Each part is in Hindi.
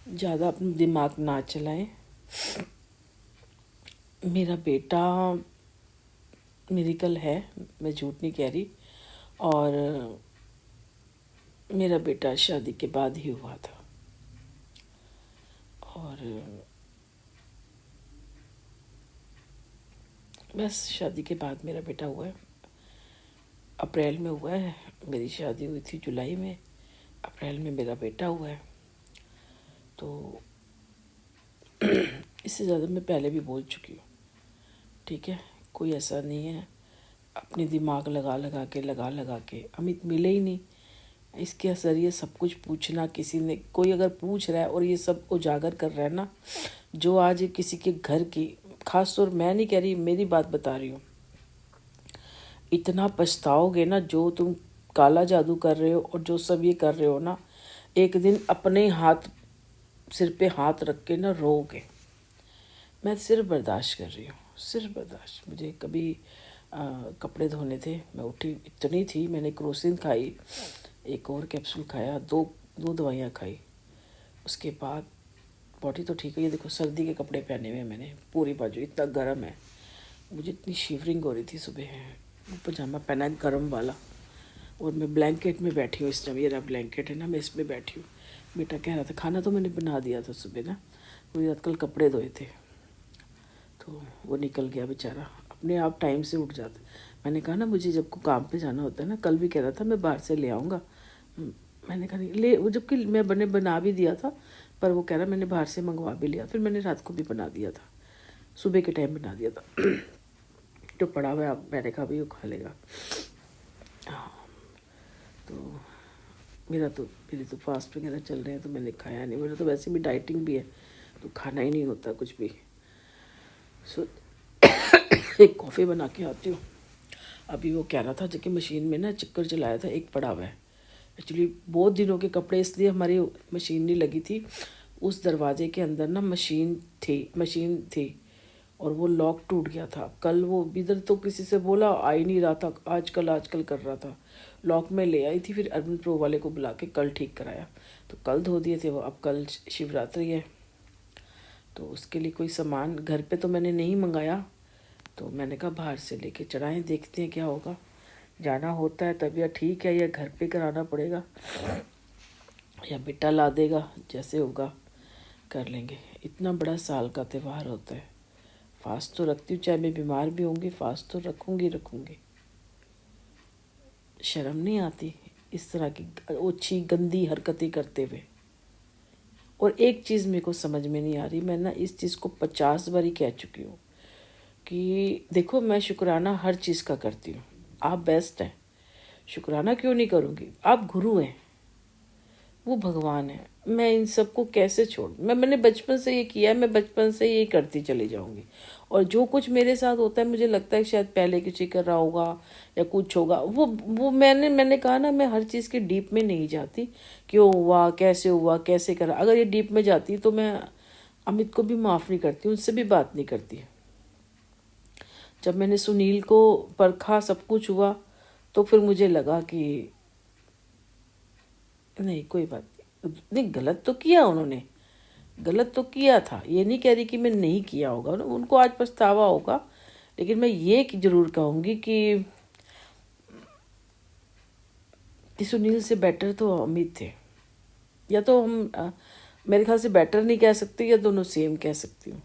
ज़्यादा अपना दिमाग ना चलाएं। मेरा बेटा मिरेकल है, मैं झूठ नहीं कह रही। और मेरा बेटा शादी के बाद ही हुआ था। और बस शादी के बाद मेरा बेटा हुआ है। अप्रैल में हुआ है, मेरी शादी हुई थी जुलाई में, अप्रैल में मेरा बेटा हुआ है। तो इससे ज़्यादा मैं पहले भी बोल चुकी हूँ, ठीक है। कोई ऐसा नहीं है, अपनी दिमाग लगा लगा के अमित मिले ही नहीं। इसके ज़रिए सब कुछ पूछना, किसी ने कोई अगर पूछ रहा है और ये सब उजागर कर रहा है ना, जो आज किसी के घर की, खास तौर मैं नहीं कह रही, मेरी बात बता रही हूँ, इतना पछताओगे ना जो तुम काला जादू कर रहे हो और जो सब ये कर रहे हो ना, एक दिन अपने हाथ, सिर पे हाथ रख के ना रोओगे। मैं सिर्फ बर्दाश्त कर रही हूँ, सिर्फ बर्दाश्त। मुझे कभी कपड़े धोने थे, मैं उठी इतनी थी, मैंने क्रोसिन खाई, एक और कैप्सूल खाया, दो दो दवाइयाँ खाई। उसके बाद बॉडी तो ठीक है। ये देखो सर्दी के कपड़े पहने हुए मैंने, पूरी बाजू, इतना गर्म है। मुझे इतनी शिवरिंग हो रही थी सुबह। पजामा पहना है गर्म वाला, और मैं ब्लैंकेट में बैठी हूँ इस टाइम। मेरा ब्लैंकेट है ना, मैं इसमें बैठी हूँ। बेटा कह रहा था खाना तो मैंने बना दिया था सुबह ना, पूरी रात कल कपड़े धोए थे, तो वो निकल गया बेचारा। अपने आप टाइम से उठ जाता। मैंने कहा ना मुझे जब को काम पे जाना होता है ना, कल भी कह रहा था मैं बाहर से ले आऊँगा। मैंने कहा नहीं ले, वो जबकि मैं बना भी दिया था, पर वो कह रहा मैंने बाहर से मंगवा भी लिया। फिर मैंने रात को भी बना दिया था, सुबह के टाइम बना दिया था। जो पड़ा हुआ है अब, मैंने कहा भी वो खा लेगा। हाँ, तो मेरी तो फास्ट वगैरह चल रहे हैं, तो मैंने खाया नहीं। मेरा तो वैसे भी डाइटिंग भी है, तो खाना ही नहीं होता कुछ भी। सो एक कॉफ़ी बना के आती हूँ। अभी वो कह रहा था जो कि मशीन में ना चक्कर चलाया था, एक पड़ा हुआ है। एक्चुअली बहुत दिनों के कपड़े, इसलिए हमारी मशीन नहीं लगी थी। उस दरवाजे के अंदर ना मशीन थी और वो लॉक टूट गया था। कल वो इधर तो किसी से बोला, आ ही नहीं रहा था, आजकल कर रहा था। लॉक में ले आई थी, फिर अर्बन प्रो वाले को बुला के कल ठीक कराया, तो कल धो दिए थे वो। अब कल शिवरात्रि है, तो उसके लिए कोई सामान घर पे तो मैंने नहीं मंगाया, तो मैंने कहा बाहर से लेके चढ़ाएं, देखते हैं क्या होगा। जाना होता है तबीयत ठीक है, या घर पे कराना पड़ेगा, या बेटा ला देगा, जैसे होगा कर लेंगे। इतना बड़ा साल का त्यौहार होता है, फास्ट तो रखती हूँ, चाहे मैं बीमार भी होंगी, फास्ट तो रखूँगी। शर्म नहीं आती इस तरह की ओछी गंदी हरकतें करते हुए। और एक चीज़ मेरे को समझ में नहीं आ रही, मैं ना इस चीज़ को 50 बारी कह चुकी हूँ कि देखो मैं शुक्राना हर चीज़ का करती हूँ, आप बेस्ट हैं, शुक्राना क्यों नहीं करूँगी? आप गुरु हैं, वो भगवान है। मैं इन सबको कैसे छोड़, मैंने बचपन से ये किया है, मैं बचपन से ये करती चली जाऊंगी। और जो कुछ मेरे साथ होता है, मुझे लगता है शायद पहले किसी कर रहा होगा या कुछ होगा, वो मैंने कहा ना, मैं हर चीज़ के डीप में नहीं जाती, क्यों हुआ, कैसे करा। अगर ये डीप में जाती तो मैं अमित को भी माफ़ नहीं करती, उनसे भी बात नहीं करती। जब मैंने सुनील को परखा, सब कुछ हुआ, तो फिर मुझे लगा कि नहीं कोई बात नहीं, गलत तो किया उन्होंने, गलत तो किया था, ये नहीं कह रही कि मैं नहीं किया होगा, उनको आज पछतावा होगा। लेकिन मैं ये ज़रूर कहूँगी कि सुनील से बेटर तो अमित थे। या तो हम मेरे ख्याल से बेटर नहीं कह सकती, या दोनों सेम कह सकती हूँ।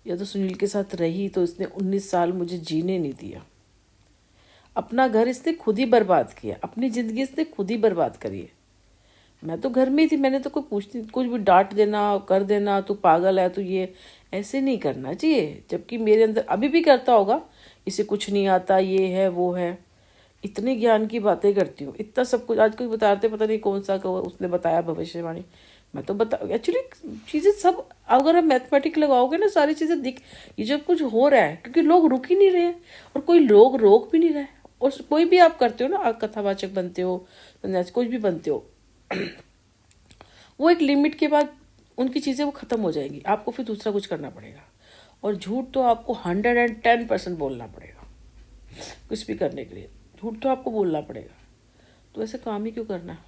या तो सुनील के साथ रही तो इसने 19 साल मुझे जीने नहीं दिया, अपना घर इसने खुद ही बर्बाद किया, अपनी ज़िंदगी इसने खुद ही बर्बाद करी है। मैं तो घर में ही थी, मैंने तो कोई पूछती, कुछ भी डांट देना, कर देना, तू पागल है, तू ये ऐसे नहीं करना चाहिए। जबकि मेरे अंदर अभी भी करता होगा, इसे कुछ नहीं आता, ये है वो है, इतनी ज्ञान की बातें करती हूँ, इतना सब कुछ। आज कोई बताते, पता नहीं कौन सा उसने बताया भविष्यवाणी, मैं तो बता, एक्चुअली चीज़ें सब, अगर आप मैथमेटिक लगाओगे ना, सारी चीज़ें दिख, ये जब कुछ हो रहा है, क्योंकि लोग रुक ही नहीं रहे हैं, और कोई लोग रोक भी नहीं रहे। और कोई भी आप करते हो ना, आप कथावाचक बनते हो, कुछ भी बनते हो, वो एक लिमिट के बाद उनकी चीज़ें वो ख़त्म हो जाएंगी, आपको फिर दूसरा कुछ करना पड़ेगा। और झूठ तो आपको 110% बोलना पड़ेगा, कुछ भी करने के लिए झूठ तो आपको बोलना पड़ेगा। तो ऐसे काम ही क्यों करना है?